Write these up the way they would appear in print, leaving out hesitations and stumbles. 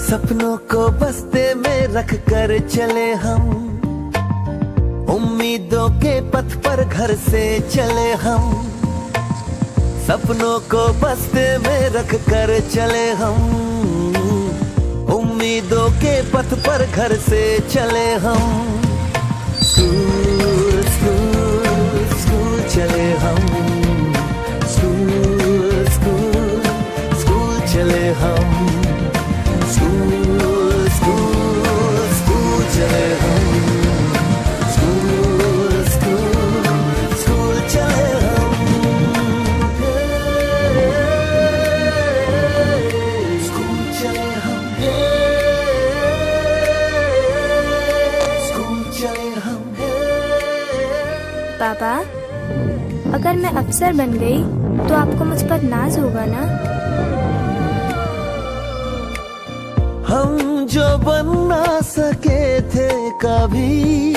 सपनों को बस्ते में रख कर चले हम, उम्मीदों के पथ पर घर से चले हम। सपनों को बस्ते में रख कर चले हम, उम्मीदों के पथ पर घर से चले हम। स्कूल स्कूल स्कूल चले हम, स्कूल स्कूल स्कूल चले हम, स्कूल स्कूल स्कूल चले हम, स्कूल स्कूल स्कूल चले हम, स्कूल चले हम, स्कूल चले हम। पापा, अगर मैं अफसर बन गई तो आपको मुझ पर नाज होगा ना? हम जो बन ना सके थे कभी,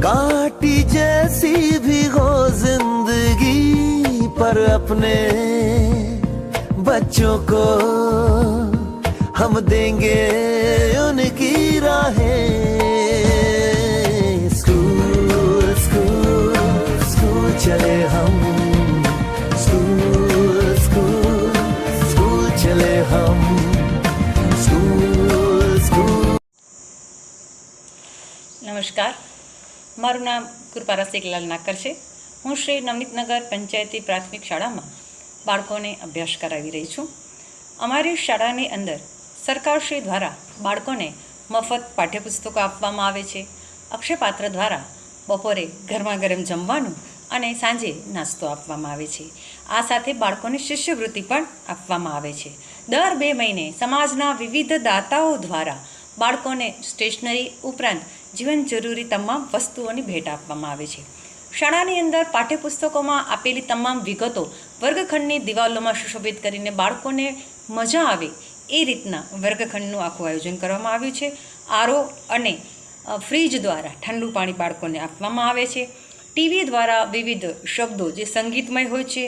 काटी जैसी भी हो जिंदगी, पर अपने बच्चों को हम देंगे उनकी राहें। स्कूल स्कूल स्कूल चले हम, स्कूल स्कूल स्कूल चले हम, स्कूल स्कूल। નમસ્કાર, મારું નામ કૃપારા શેખલાલ નાકર છે। હું શ્રી નવનીતનગર પંચાયતી પ્રાથમિક શાળામાં બાળકોને અભ્યાસ કરાવી રહી છું। અમારી શાળાની અંદર સરકારશ્રી દ્વારા બાળકોને મફત પાઠ્યપુસ્તકો આપવામાં આવે છે। અક્ષયપાત્ર દ્વારા બપોરે ગરમા ગરમ જમવાનું અને સાંજે નાસ્તો આપવામાં આવે છે। આ સાથે બાળકોને શિષ્યવૃત્તિ પણ આપવામાં આવે છે। દર 2 મહિને સમાજના વિવિધ દાતાઓ દ્વારા બાળકોને સ્ટેશનરી ઉપરાંત જીવન જરૂરી તમામ વસ્તુઓની ભેટ આપવામાં આવે છે। શાળાની અંદર પાઠ્યપુસ્તકોમાં આપેલી તમામ વિગતો વર્ગખંડની દિવાલોમાં સુશોભિત કરીને બાળકોને મજા આવે એ રીતના વર્ગખંડનું આખું આયોજન કરવામાં આવ્યું છે। આરઓ અને ફ્રીજ દ્વારા ઠંડુ પાણી બાળકોને આપવામાં આવે છે। ટીવી દ્વારા વિવિધ શબ્દો જે સંગીતમય હોય છે,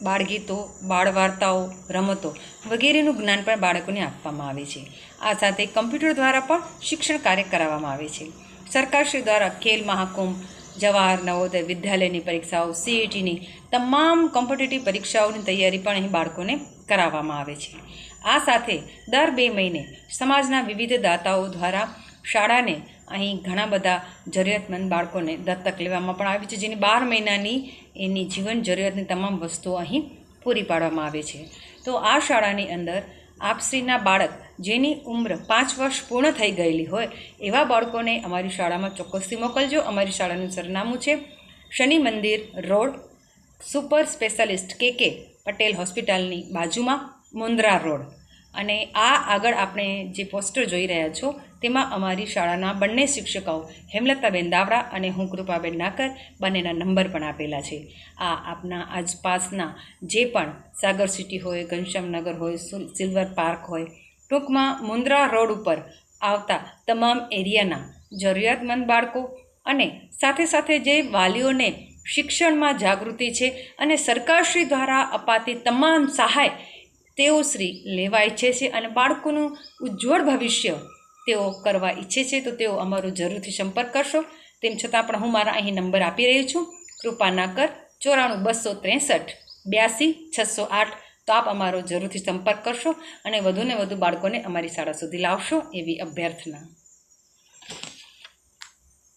બાળગીતો, બાળવાર્તાઓ, રમતો વગેરેનું જ્ઞાન પણ બાળકોને આપવામાં આવે છે। આ સાથે કમ્પ્યુટર દ્વારા પણ શિક્ષણ કાર્ય કરાવવામાં આવે છે। સરકારશ્રી દ્વારા ખેલ મહાકુંભ, જવાહર નવોદય વિદ્યાલયની પરીક્ષાઓ, સીઈટીની તમામ કોમ્પિટિટિવ પરીક્ષાઓની તૈયારી પણ અહીં બાળકોને કરાવવામાં આવે છે। આ સાથે દર 2 મહિને સમાજના વિવિધ દાતાઓ દ્વારા શાળાને અહીં ઘણા બધા જરૂરિયાતમંદ બાળકોને દત્તક લેવામાં પણ આવી છે, જેની 12 મહિનાની એની જીવન જરૂરિયાતની તમામ વસ્તુઓ અહીં પૂરી પાડવામાં આવે છે। તો આ શાળાની અંદર આપશ્રીના બાળક જેની ઉંમર 5 વર્ષ પૂર્ણ થઈ ગયેલી હોય એવા બાળકોને અમારી શાળામાં ચોક્કસથી મોકલજો। અમારી શાળાનું સરનામું છે શનિ મંદિર road, super specialist KK Patel હોસ્પિટલની બાજુમાં, મુન્દ્રા રોડ। અને આ આગળ આપણે જે પોસ્ટર જોઈ રહ્યા છો તેમાં અમારી શાળાના બંને શિક્ષિકાઓ હેમલતાબેન દાવડા અને હું કૃપાબેન નાકર બંનેના નંબર પણ આપેલા છે। આ આપના આસપાસના જે પણ સાગર સિટી હોય, ઘનશ્યામનગર હોય, સિલ્વર પાર્ક હોય, ટૂંકમાં મુન્દ્રા રોડ ઉપર આવતા તમામ એરિયાના જરૂરિયાતમંદ બાળકો અને સાથે સાથે જે વાલીઓને શિક્ષણમાં જાગૃતિ છે અને સરકારશ્રી દ્વારા અપાતી તમામ સહાય તેઓ શ્રી લેવા ઈચ્છે છે અને બાળકોનું ઉજ્જવળ ભવિષ્ય તેઓ કરવા ઈચ્છે છે તો તેઓ અમારો જરૂરથી સંપર્ક કરશો। તેમ છતાં પણ હું મારા અહીં નંબર આપી રહી છું, કૃપા નાકર 94 263 82 608। તો આપ અમારો જરૂરથી સંપર્ક કરશો અને વધુને વધુ બાળકોને અમારી શાળા સુધી લાવશો એવી અભ્યર્થના।